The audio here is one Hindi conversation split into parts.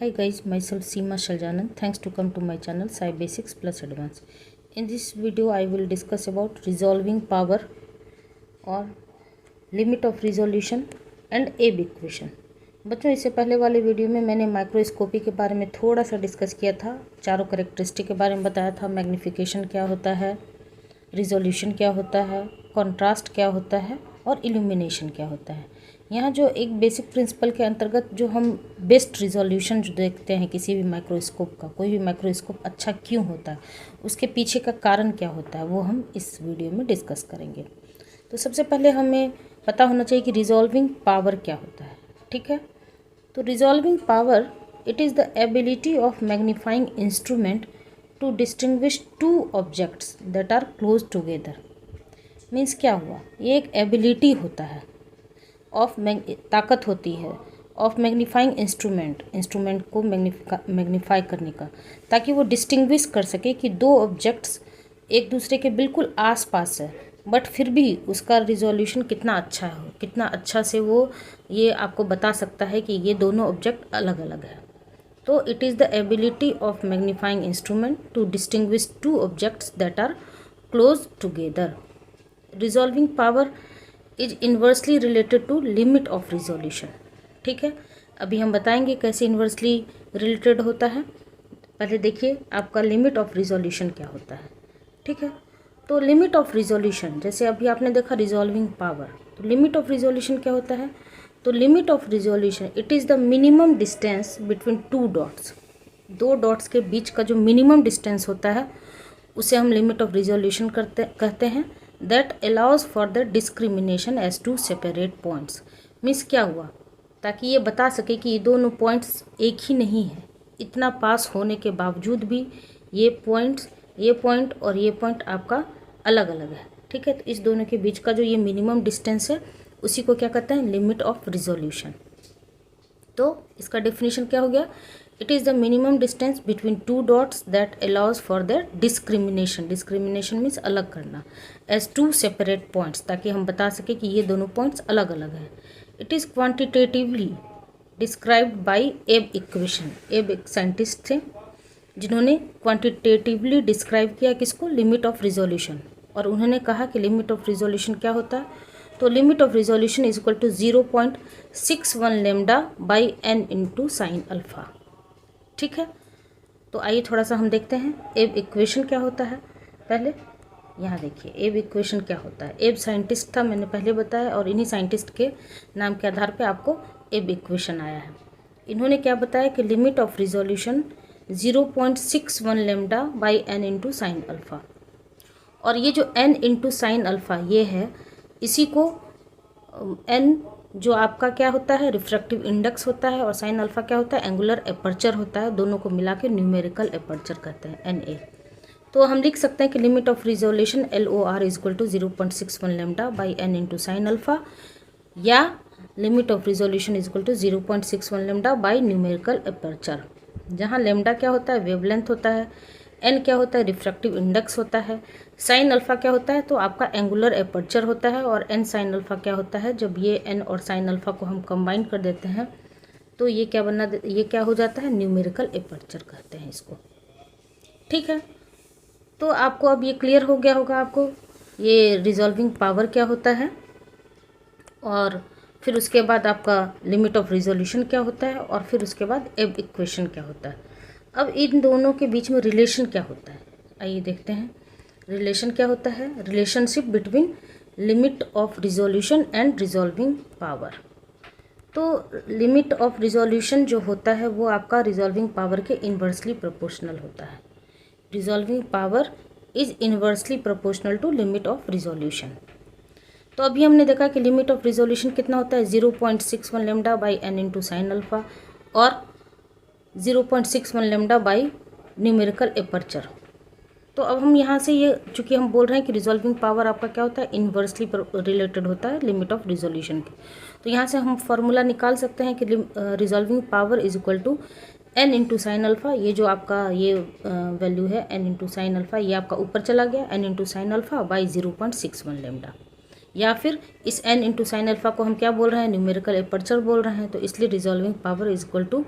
Hi guys, myself Seema Shaljanan. Thanks to come to my channel Sci Basics Plus Advanced. In this video I will discuss about resolving power or limit of resolution and Abbe equation. बच्चों, इससे पहले वाले वीडियो में मैंने माइक्रोस्कोपी के बारे में थोड़ा सा डिस्कस किया था, चारों करेक्टरिस्टिक के बारे में बताया था, मैग्नीफिकेशन क्या होता है, रिजोल्यूशन क्या होता है, कॉन्ट्रास्ट क्या होता है और इल्यूमिनेशन क्या होता है। यहाँ जो एक बेसिक प्रिंसिपल के अंतर्गत जो हम बेस्ट रिजोल्यूशन जो देखते हैं किसी भी माइक्रोस्कोप का, कोई भी माइक्रोस्कोप अच्छा क्यों होता है, उसके पीछे का कारण क्या होता है, वो हम इस वीडियो में डिस्कस करेंगे। तो सबसे पहले हमें पता होना चाहिए कि रिजॉल्विंग पावर क्या होता है। ठीक है, तो resolving power it is the ability of magnifying instrument to distinguish two objects that are close together. Means क्या हुआ, ये एक एबिलिटी होता है ऑफ ताकत होती है ऑफ मैग्नीफाइंग इंस्ट्रूमेंट को मैग्नीफाई करने का, ताकि वो डिस्टिंग्विश कर सके कि दो ऑब्जेक्ट्स एक दूसरे के बिल्कुल आस पास है, बट फिर भी उसका रिजोल्यूशन कितना अच्छा हो, कितना अच्छा से वो ये आपको बता सकता है कि ये दोनों ऑब्जेक्ट अलग अलग है। तो it is the ability of magnifying instrument to distinguish two objects that are close together. Resolving power is inversely related to limit of resolution. ठीक है, अभी हम बताएंगे कैसे इन्वर्सली रिलेटेड होता है। पहले देखिए आपका लिमिट ऑफ रिजोल्यूशन क्या होता है। ठीक है, तो लिमिट ऑफ रिजोल्यूशन, जैसे अभी आपने देखा रिजॉल्विंग पावर, तो लिमिट ऑफ रिजोल्यूशन क्या होता है। तो limit of resolution it is the minimum distance between two dots. दो डॉट्स के बीच का जो मिनिमम डिस्टेंस होता है उसे हम लिमिट ऑफ रिजोल्यूशन कहते हैं। That allows for the discrimination as two separate points. Means क्या हुआ, ताकि ये बता सके कि ये दोनों पॉइंट्स एक ही नहीं है, इतना पास होने के बावजूद भी ये पॉइंट और ये पॉइंट आपका अलग अलग है। ठीक है, तो इस दोनों के बीच का जो ये मिनिमम डिस्टेंस है उसी को क्या कहते हैं, लिमिट ऑफ रिजोल्यूशन। तो इसका डेफिनेशन क्या हो गया, it is the minimum distance between two dots that allows for the discrimination. Discrimination means अलग करना, एज टू सेपरेट पॉइंट्स, ताकि हम बता सकें कि ये दोनों पॉइंट्स अलग अलग हैं। It is quantitatively described by एब इक्वेशन। एब एक साइंटिस्ट थे जिन्होंने क्वान्टिटेटिवली डिस्क्राइब किया किसको, लिमिट ऑफ रिजोल्यूशन। और उन्होंने कहा कि लिमिट ऑफ रिजोल्यूशन क्या होता है, तो limit of resolution is equal to 0.61 lambda by n into sine alpha. ठीक है, तो आइए थोड़ा सा हम देखते हैं एब इक्वेशन क्या होता है। पहले यहाँ देखिए एब इक्वेशन क्या होता है। एब साइंटिस्ट था, मैंने पहले बताया, और इन्हीं साइंटिस्ट के नाम के आधार पे आपको एब इक्वेशन आया है। इन्होंने क्या बताया कि limit of resolution 0.61 lambda by n into sine alpha. और ये जो एन इंटू साइन अल्फ़ा ये है, इसी को एन जो आपका क्या होता है, रिफ्रैक्टिव इंडेक्स होता है, और साइन अल्फ़ा क्या होता है, एंगुलर एपर्चर होता है। दोनों को मिला के न्यूमेरिकल एपर्चर कहते हैं, NA। तो हम लिख सकते हैं कि limit of resolution LOR is equal to 0.61 lambda by n into sine alpha, या limit of resolution is equal to 0.61 lambda by numerical aperture, जहाँ लेमडा क्या होता है, वेवलेंथ होता है, एन क्या होता है, रिफ्रैक्टिव इंडेक्स होता है, साइन अल्फ़ा क्या होता है, तो आपका एंगुलर एपर्चर होता है, और एन साइन अल्फ़ा क्या होता है, जब ये एन और साइन अल्फ़ा को हम कंबाइन कर देते हैं तो ये क्या हो जाता है, न्यूमेरिकल एपर्चर कहते हैं इसको। ठीक है, तो आपको अब ये क्लियर हो गया होगा आपको ये रिजॉल्विंग पावर क्या होता है, और फिर उसके बाद आपका लिमिट ऑफ रिजोल्यूशन क्या होता है, और फिर उसके बाद एब इक्वेशन क्या होता है। अब इन दोनों के बीच में रिलेशन क्या होता है, आइए देखते हैं रिलेशन क्या होता है। Relationship between limit of resolution and resolving power. तो लिमिट ऑफ रिजोल्यूशन जो होता है वो आपका रिजॉल्विंग पावर के इन्वर्सली प्रोपोर्शनल होता है। Resolving power is inversely proportional to limit of resolution. तो अभी हमने देखा कि लिमिट ऑफ रिजोल्यूशन कितना होता है, 0.61 lambda by n into sine alpha, और 0.61 लेमडा बाई न्यूमेरिकल एपर्चर। तो अब हम यहाँ से ये चूँकि हम बोल रहे हैं कि रिजॉल्विंग पावर आपका क्या होता है, इन्वर्सली रिलेटेड होता है लिमिट ऑफ रिजोल्यूशन के, तो यहाँ से हम फार्मूला निकाल सकते हैं कि resolving power is equal to n into sine alpha. ये जो आपका ये वैल्यू है एन इंटू साइन अल्फ़ा, ये आपका ऊपर चला गया, n into sine alpha by 0.61 lambda. या फिर इस n इंटू साइन अल्फ़ा को हम क्या बोल रहे हैं, न्यूमेरिकल एपर्चर बोल रहे हैं। तो इसलिए resolving power is equal to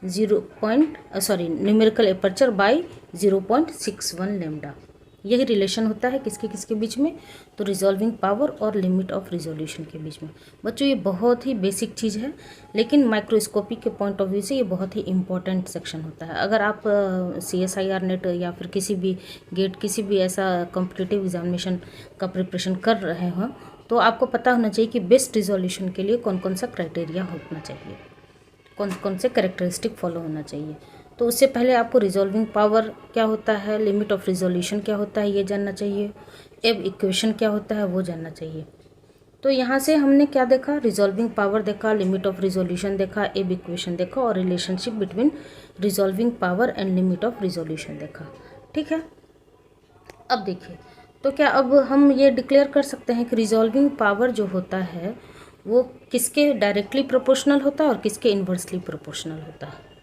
numerical aperture by 0.61 lambda. यही रिलेशन होता है किसके किसके बीच में, तो रिजॉल्विंग पावर और लिमिट ऑफ रिजोल्यूशन के बीच में। बच्चों ये बहुत ही बेसिक चीज़ है, लेकिन माइक्रोस्कोपी के पॉइंट ऑफ व्यू से ये बहुत ही इम्पॉर्टेंट सेक्शन होता है। अगर आप CSIR नेट या फिर किसी भी गेट किसी भी ऐसा कॉम्पिटिटिव एग्जामिनेशन का प्रिपरेशन कर रहे हो तो आपको पता होना चाहिए कि बेस्ट रिजोल्यूशन के लिए कौन कौन सा क्राइटेरिया होना चाहिए, कौन कौन से कैरेक्टरिस्टिक फॉलो होना चाहिए। तो उससे पहले आपको रिजॉल्विंग पावर क्या होता है, लिमिट ऑफ रिजोल्यूशन क्या होता है ये जानना चाहिए, एब इक्वेशन क्या होता है वो जानना चाहिए। तो यहाँ से हमने क्या देखा, रिजॉल्विंग पावर देखा, लिमिट ऑफ रिजोल्यूशन देखा, एब इक्वेशन देखा और relationship between resolving power and limit of resolution देखा। ठीक है, अब देखिए तो क्या अब हम ये डिक्लेयर कर सकते हैं कि रिजॉल्विंग पावर जो होता है वो किसके डायरेक्टली प्रोपोर्शनल होता है और किसके इन्वर्सली प्रोपोर्शनल होता है।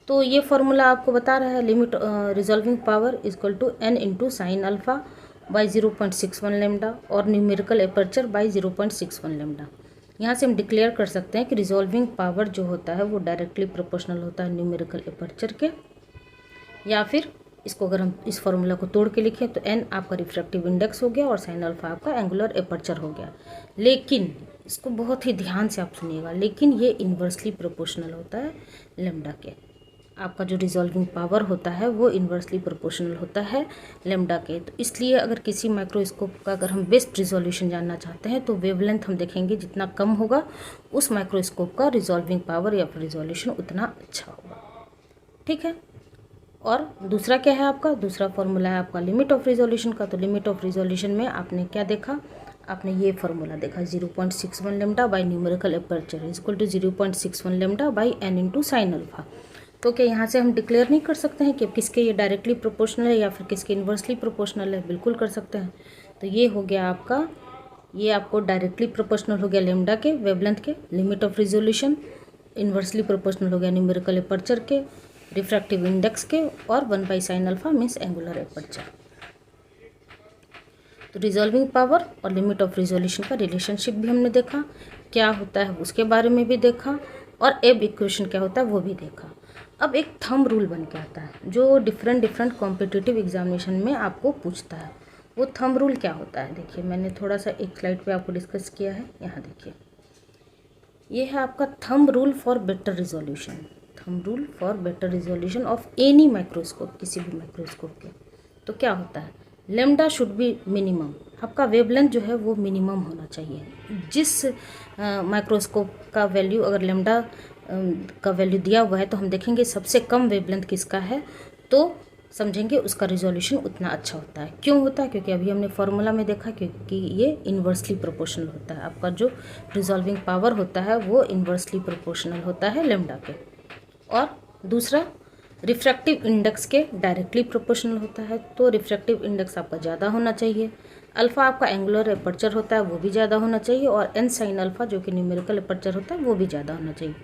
तो ये फॉर्मूला आपको बता रहा है limit resolving power equal to n into sine alpha by 0.61 lambda और न्यूमेरिकल एपर्चर बाई 0.61 लेमडा। यहाँ से हम डिक्लेयर कर सकते हैं कि रिजॉल्विंग पावर जो होता है वो डायरेक्टली प्रोपोर्शनल होता है न्यूमेरिकल एपर्चर के, या फिर इसको अगर हम इस फॉर्मूला को तोड़ के लिखें तो n आपका रिफ्रैक्टिव इंडेक्स हो गया और साइन अल्फ़ा आपका एंगुलर एपर्चर हो गया। लेकिन इसको बहुत ही ध्यान से आप सुनिएगा, लेकिन ये इन्वर्सली प्रोपोर्शनल होता है लेमडा के। आपका जो रिजॉल्विंग पावर होता है वो इन्वर्सली प्रोपोर्शनल होता है लेमडा के। तो इसलिए अगर किसी माइक्रोस्कोप का अगर हम बेस्ट रिजोल्यूशन जानना चाहते हैं तो वेवलेंथ हम देखेंगे जितना कम होगा उस माइक्रोस्कोप का रिजॉल्विंग पावर या फिर रिजोल्यूशन उतना अच्छा होगा। ठीक है, और दूसरा क्या है आपका, दूसरा फॉर्मूला है आपका लिमिट ऑफ रिजोल्यूशन का। तो लिमिट ऑफ रिजोल्यूशन में आपने क्या देखा, आपने ये फार्मूला देखा 0.61 lambda by numerical aperture is equal to 0.61 lambda by n into sine alpha. तो क्या यहाँ से हम डिक्लेयर नहीं कर सकते हैं कि किसके ये डायरेक्टली प्रोपोर्शनल है या फिर किसके इन्वर्सली प्रोपोर्शनल है, बिल्कुल कर सकते हैं। तो ये हो गया आपका, ये आपको डायरेक्टली प्रोपोर्शनल हो गया लेमडा के वेवलेंथ के, limit of resolution inversely proportional हो गया न्यूमेरिकल एपर्चर के, रिफ्रैक्टिव इंडेक्स के, और 1 sine alpha means angular aperture. तो रिजॉल्विंग पावर और लिमिट ऑफ रिजोल्यूशन का रिलेशनशिप भी हमने देखा, क्या होता है उसके बारे में भी देखा, और एब इक्वेशन क्या होता है वो भी देखा। अब एक थंब रूल बन के आता है जो डिफरेंट कॉम्पिटिटिव एग्जामिनेशन में आपको पूछता है। वो थंब रूल क्या होता है, देखिए मैंने थोड़ा सा एक स्लाइड पे आपको डिस्कस किया है, यहाँ देखिए ये है आपका thumb rule for better resolution, thumb rule for better resolution of any microscope, किसी भी माइक्रोस्कोप के। तो क्या होता है, लेमडा शुड बी मिनिमम, आपका वेवलेंथ जो है वो मिनिमम होना चाहिए। जिस माइक्रोस्कोप का वैल्यू अगर लेमडा का वैल्यू दिया हुआ है तो हम देखेंगे सबसे कम वेवलेंथ किसका है, तो समझेंगे उसका रिजोल्यूशन उतना अच्छा होता है। क्यों होता है, क्योंकि अभी हमने फॉर्मूला में देखा क्योंकि ये इन्वर्सली प्रोपोर्शनल होता है। आपका जो रिजॉल्विंग पावर होता है वो इन्वर्सली प्रोपोर्शनल होता है लेमडा के। और दूसरा रिफ्रैक्टिव इंडेक्स के डायरेक्टली प्रोपोर्शनल होता है, तो रिफ्रैक्टिव इंडेक्स आपका ज़्यादा होना चाहिए। अल्फ़ा आपका एंगुलर एपर्चर होता है वो भी ज़्यादा होना चाहिए, और n साइन अल्फ़ा जो कि न्यूमेरिकल एपर्चर होता है वो भी ज़्यादा होना चाहिए।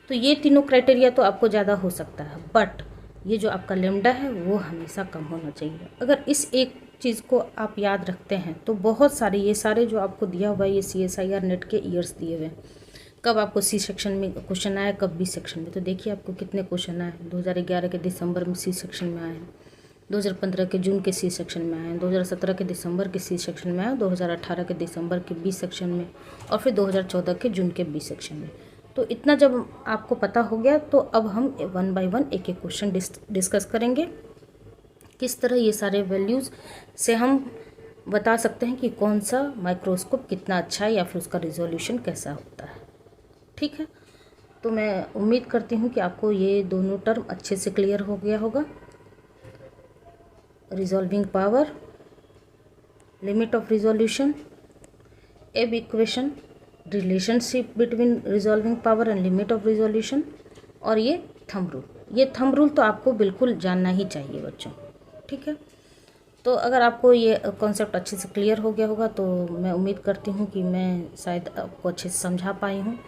तो ये तीनों क्राइटेरिया तो आपको ज़्यादा हो सकता है, बट ये जो आपका लेमडा है वो हमेशा कम होना चाहिए। अगर इस एक चीज़ को आप याद रखते हैं तो बहुत सारे ये सारे जो आपको दिया हुआ है ये CSIR नेट के ईयर्स दिए हुए हैं, कब आपको C सेक्शन में क्वेश्चन आया कब B सेक्शन में। तो देखिए आपको कितने क्वेश्चन आए, 2011 के दिसंबर में C सेक्शन में आए हैं, 2015 के जून के C सेक्शन में आए, 2017 के दिसंबर के C सेक्शन में आए, 2018 के दिसंबर के B सेक्शन में, और फिर 2014 के जून के B सेक्शन में। तो इतना जब आपको पता हो गया तो अब हम 1 बाय 1 एक एक क्वेश्चन डिस्कस करेंगे, किस तरह ये सारे वैल्यूज़ से हम बता सकते हैं कि कौन सा माइक्रोस्कोप कितना अच्छा है या फिर उसका रिजोल्यूशन कैसा होता है। ठीक है, तो मैं उम्मीद करती हूँ कि आपको ये दोनों टर्म अच्छे से क्लियर हो गया होगा। Resolving power, limit of resolution, Abbe equation, relationship between resolving power and limit of resolution, और ये थंब रूल। ये थंब रूल तो आपको बिल्कुल जानना ही चाहिए बच्चों। ठीक है, तो अगर आपको ये कॉन्सेप्ट अच्छे से क्लियर हो गया होगा तो मैं उम्मीद करती हूँ कि मैं शायद आपको अच्छे से समझा पाई हूँ।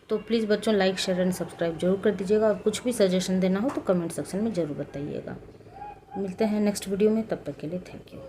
तो प्लीज़ बच्चों लाइक शेयर एंड सब्सक्राइब जरूर कर दीजिएगा, और कुछ भी सजेशन देना हो तो कमेंट सेक्शन में ज़रूर बताइएगा। मिलते हैं नेक्स्ट वीडियो में, तब तक के लिए थैंक यू।